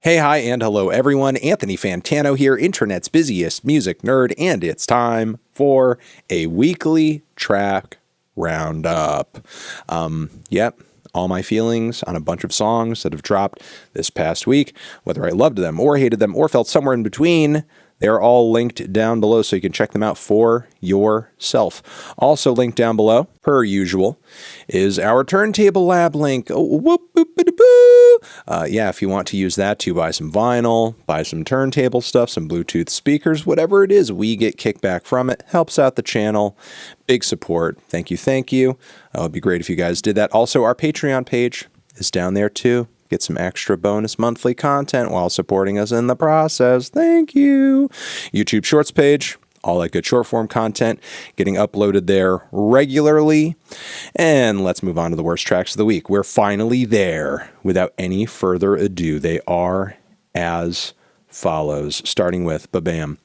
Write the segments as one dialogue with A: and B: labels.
A: Hey, hi, and hello, everyone. Anthony Fantano here, internet's busiest music nerd, and it's time for a weekly track roundup. Yep, all my feelings on a bunch of songs that have dropped this past week, whether I loved them or hated them or felt somewhere in between. They're all linked down below, so you can check them out for yourself. Also linked down below, per usual, is our Turntable Lab link. Yeah, if you want to use that to buy some vinyl, buy some turntable stuff, some Bluetooth speakers, whatever it is, we get kickback from it. Helps out the channel. Big support. Thank you, thank you. It would be great if you guys did that. Also, our Patreon page is down there too. Get some extra bonus monthly content while supporting us in the process. Thank you. YouTube Shorts page, all that good short form content getting uploaded there regularly. And let's move on to the worst tracks of the week. We're finally there. Without any further ado, they are as follows, starting with Bam.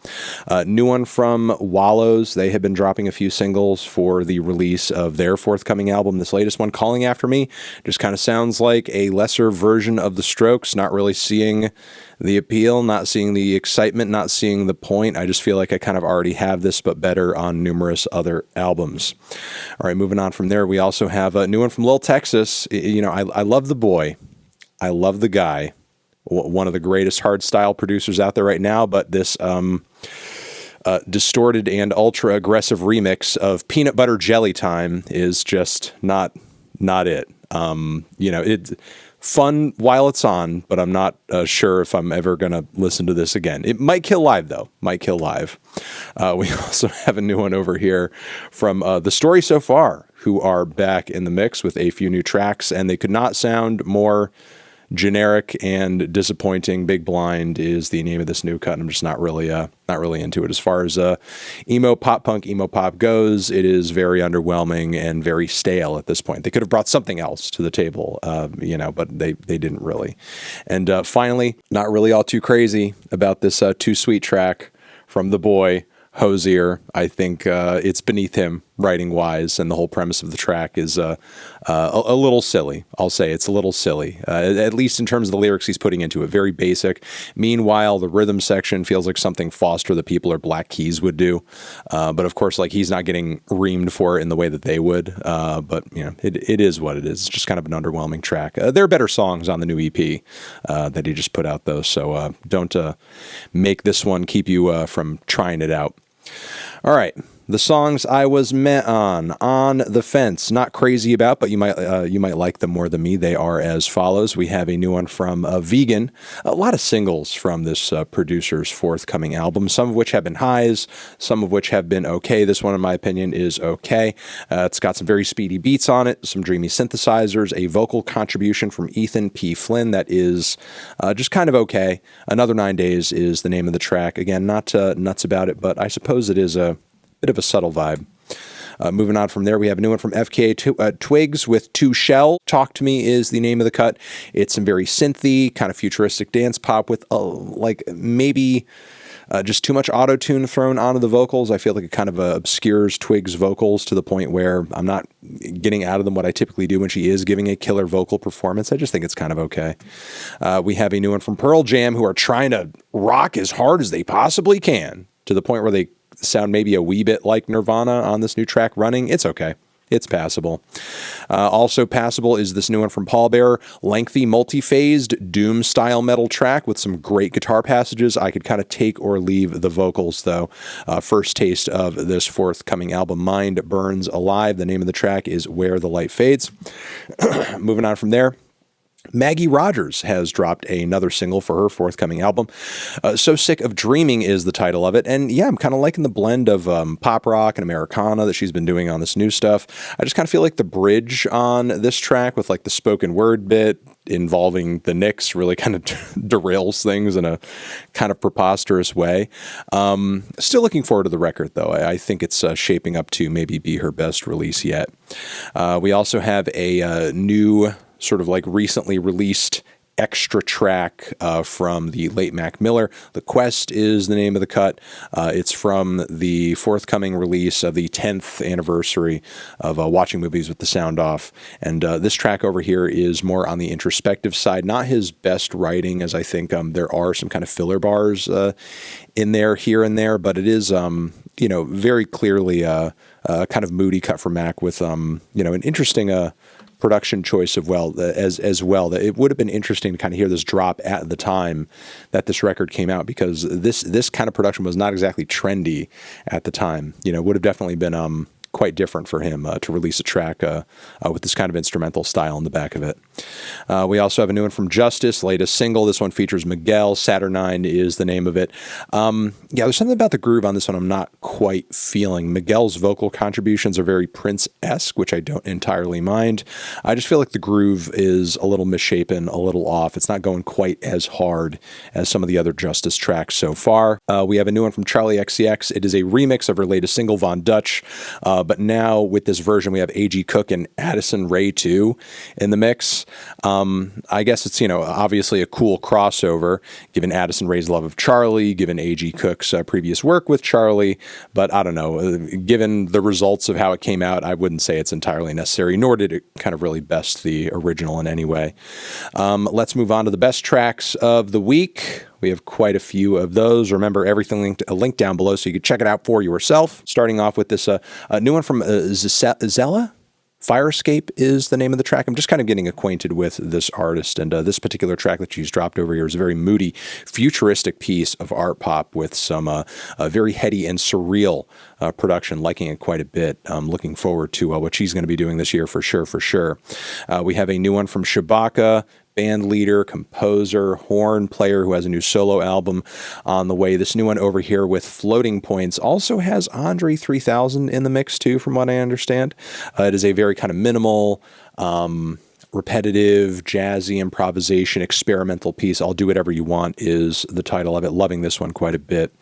A: New one from Wallows. They have been dropping a few singles for the release of their forthcoming album. This latest one, Calling After Me, just kind of sounds like a lesser version of The Strokes. Not really seeing the appeal, not seeing the excitement, not seeing the point. I just feel like I kind of already have this, but better on numerous other albums. All right, moving on from there, we also have a new one from Lil Texas. You know, I love the boy. I love the guy. One of the greatest hardstyle producers out there right now, but this distorted and ultra aggressive remix of Peanut Butter Jelly Time is just not it. You know, it's fun while it's on, but I'm not sure if I'm ever going to listen to this again. It might kill live, though. Might kill live. We also have a new one over here from The Story So Far, who are back in the mix with a few new tracks, and they could not sound more generic and disappointing. Big Blind is the name of this new cut, and I'm just not really into it. As far as emo pop goes, it is very underwhelming and very stale at this point. They could have brought something else to the table, you know, but they didn't really. And finally, not really all too crazy about this Too Sweet track from the boy Hozier. I think it's beneath him writing wise, and the whole premise of the track is a little silly. I'll say it's a little silly, at least in terms of the lyrics he's putting into it. Very basic. Meanwhile, the rhythm section feels like something Foster the People or Black Keys would do, but of course, like, he's not getting reamed for it in the way that they would. But you know, it is what it is. It's just kind of an underwhelming track. There are better songs on the new EP that he just put out, though. So don't make this one keep you from trying it out. All right, the songs I was met on the fence, not crazy about, but you might like them more than me. They are as follows. We have a new one from Vegyn, a lot of singles from this producer's forthcoming album, some of which have been highs, some of which have been okay. This one, in my opinion, is okay. It's got some very speedy beats on it, some dreamy synthesizers, a vocal contribution from Ethan P. Flynn that is just kind of okay. Another 9 Days is the name of the track. Again, not nuts about it, but I suppose it is a bit of a subtle vibe. Moving on from there, we have a new one from FKA, Twigs with To Shell. Talk to Me is the name of the cut. It's some very synthy, kind of futuristic dance pop with like maybe just too much auto-tune thrown onto the vocals. I feel like it kind of obscures Twigs' vocals to the point where I'm not getting out of them what I typically do when she is giving a killer vocal performance. I just think it's kind of okay. We have a new one from Pearl Jam, who are trying to rock as hard as they possibly can to the point where they sound maybe a wee bit like Nirvana on this new track, Running. It's okay. It's passable. Also passable is this new one from Pallbearer, lengthy, multi-phased, doom-style metal track with some great guitar passages. I could kind of take or leave the vocals, though. First taste of this forthcoming album, Mind Burns Alive. The name of the track is Where the Light Fades. Moving on from there, Maggie Rogers has dropped another single for her forthcoming album. So Sick of Dreaming is the title of it. And yeah, I'm kind of liking the blend of pop rock and Americana that she's been doing on this new stuff. I just kind of feel like the bridge on this track with like the spoken word bit involving the Knicks really kind of derails things in a kind of preposterous way. Still looking forward to the record, though. I think it's shaping up to maybe be her best release yet. We also have a new sort of like recently released extra track from the late Mac Miller. The Quest is the name of the cut. It's from the forthcoming release of the 10th anniversary of Watching Movies with the Sound Off. And this track over here is more on the introspective side. Not his best writing, as I think there are some kind of filler bars in there here and there, but it is, very clearly a kind of moody cut for Mac with, an interesting production choice as well. That it would have been interesting to kind of hear this drop at the time that this record came out, because this kind of production was not exactly trendy at the time. It would have definitely been quite different for him to release a track with this kind of instrumental style in the back of it. We also have a new one from Justice, latest single. This one features Miguel. Saturnine is the name of it. There's something about the groove on this one I'm not quite feeling. Miguel's vocal contributions are very Prince-esque, which I don't entirely mind. I just feel like the groove is a little misshapen, a little off. It's not going quite as hard as some of the other Justice tracks so far. We have a new one from Charli XCX. It is a remix of her latest single, Von Dutch. But now with this version, we have A.G. Cook and Addison Rae too in the mix. I guess it's, obviously a cool crossover, given Addison Rae's love of Charli, given A.G. Cook's previous work with Charli. But I don't know, given the results of how it came out, I wouldn't say it's entirely necessary, nor did it kind of really best the original in any way. Let's move on to the best tracks of the week. We have quite a few of those. Remember, everything linked down below so you can check it out for yourself. Starting off with this new one from Zsela. Escape is the name of the track. I'm just kind of getting acquainted with this artist, and this particular track that she's dropped over here is a very moody, futuristic piece of art pop with some very heady and surreal production. Liking it quite a bit. I'm looking forward to what she's going to be doing this year for sure. We have a new one from Shabaka, band leader, composer, horn player, who has a new solo album on the way. This new one over here with Floating Points also has Andre 3000 in the mix too, from what I understand. It is a very kind of minimal, repetitive, jazzy improvisation, experimental piece. I'll Do Whatever You Want is the title of it. Loving this one quite a bit.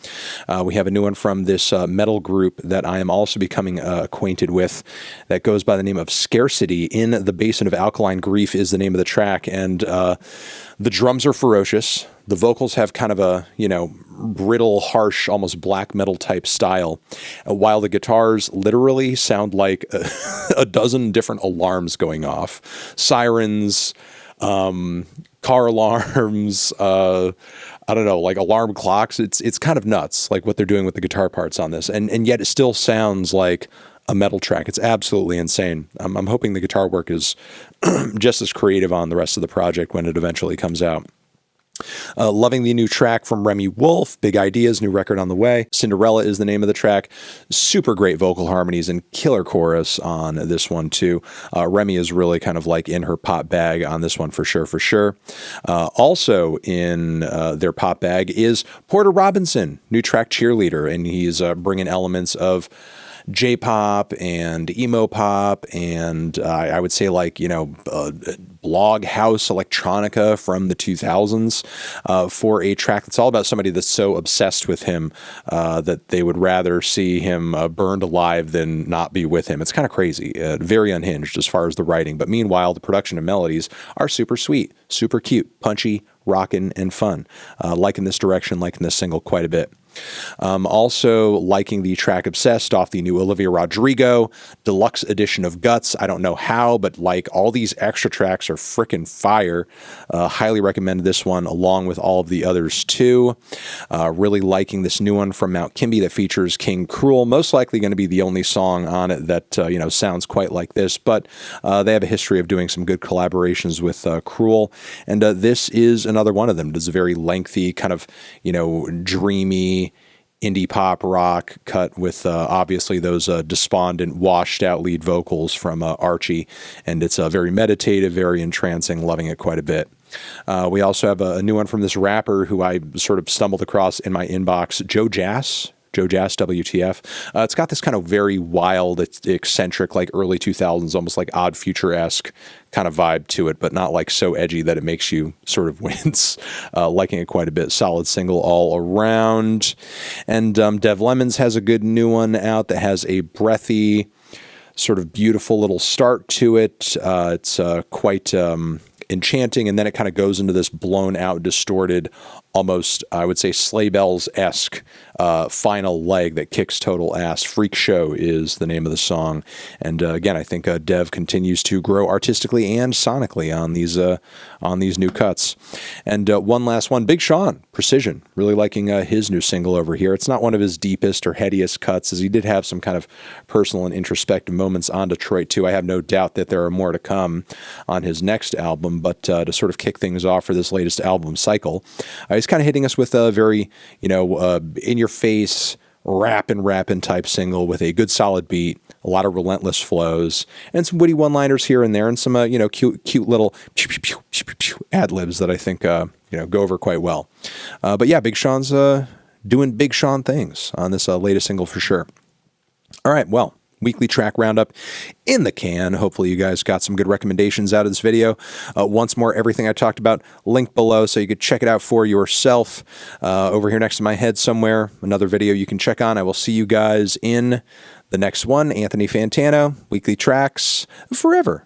A: We have a new one from this metal group that I am also becoming acquainted with that goes by the name of Scarcity. In the Basin of Alkaline Grief is the name of the track, and the drums are ferocious. The vocals have kind of a, brittle, harsh, almost black metal type style, while the guitars literally sound like a dozen different alarms going off. Sirens, car alarms, I don't know, like alarm clocks. It's kind of nuts, like what they're doing with the guitar parts on this. And yet it still sounds like a metal track. It's absolutely insane. I'm hoping the guitar work is just as creative on the rest of the project when it eventually comes out. Loving the new track from Remi Wolf, Big Ideas, new record on the way. Cinderella is the name of the track. Super great vocal harmonies and killer chorus on this one too. Remi is really kind of like in her pop bag on this one for sure. Also in their pop bag is Porter Robinson, new track Cheerleader, and he's bringing elements of J-pop and emo pop and I would say like, blog house electronica from the 2000s for a track that's all about somebody that's so obsessed with him that they would rather see him burned alive than not be with him. It's kind of crazy, very unhinged as far as the writing. But meanwhile, the production and melodies are super sweet, super cute, punchy, rockin' and fun. Liking this direction, liking this single quite a bit. Also liking the track Obsessed off the new Olivia Rodrigo deluxe edition of Guts. I don't know how, but like all these extra tracks are freaking fire. Highly recommend this one along with all of the others too. Really liking this new one from Mount Kimbie that features King Krule. Most likely going to be the only song on it that sounds quite like this, but they have a history of doing some good collaborations with Krule, and this is another one of them. It is a very lengthy kind of dreamy indie pop rock cut with obviously those despondent, washed out lead vocals from Archie, and it's very meditative, very entrancing, loving it quite a bit. We also have a new one from this rapper who I sort of stumbled across in my inbox, JOEJAS. JOEJAS, WTF. It's got this kind of very wild, eccentric, like early 2000s, almost like Odd Future-esque kind of vibe to it, but not like so edgy that it makes you sort of wince. Liking it quite a bit. Solid single all around. And Dev Lemons has a good new one out that has a breathy, sort of beautiful little start to it. It's quite enchanting, and then it kind of goes into this blown out, distorted, almost, I would say, sleigh bells-esque final leg that kicks total ass. Freak Show is the name of the song. And again, I think Dev continues to grow artistically and sonically on these new cuts. And one last one, Big Sean, Precision. Really liking his new single over here. It's not one of his deepest or headiest cuts, as he did have some kind of personal and introspective moments on Detroit too. I have no doubt that there are more to come on his next album, but to sort of kick things off for this latest album cycle, he's kind of hitting us with a very, in-your-face, rapping type single with a good solid beat, a lot of relentless flows, and some witty one-liners here and there, and some cute little ad-libs that I think go over quite well. But yeah, Big Sean's doing Big Sean things on this latest single for sure. All right, well, weekly track roundup in the can. Hopefully you guys got some good recommendations out of this video. Once more, everything I talked about linked below so you could check it out for yourself. Over here next to my head somewhere, another video you can check on. I will see you guys in the next one. Anthony Fantano, weekly tracks forever.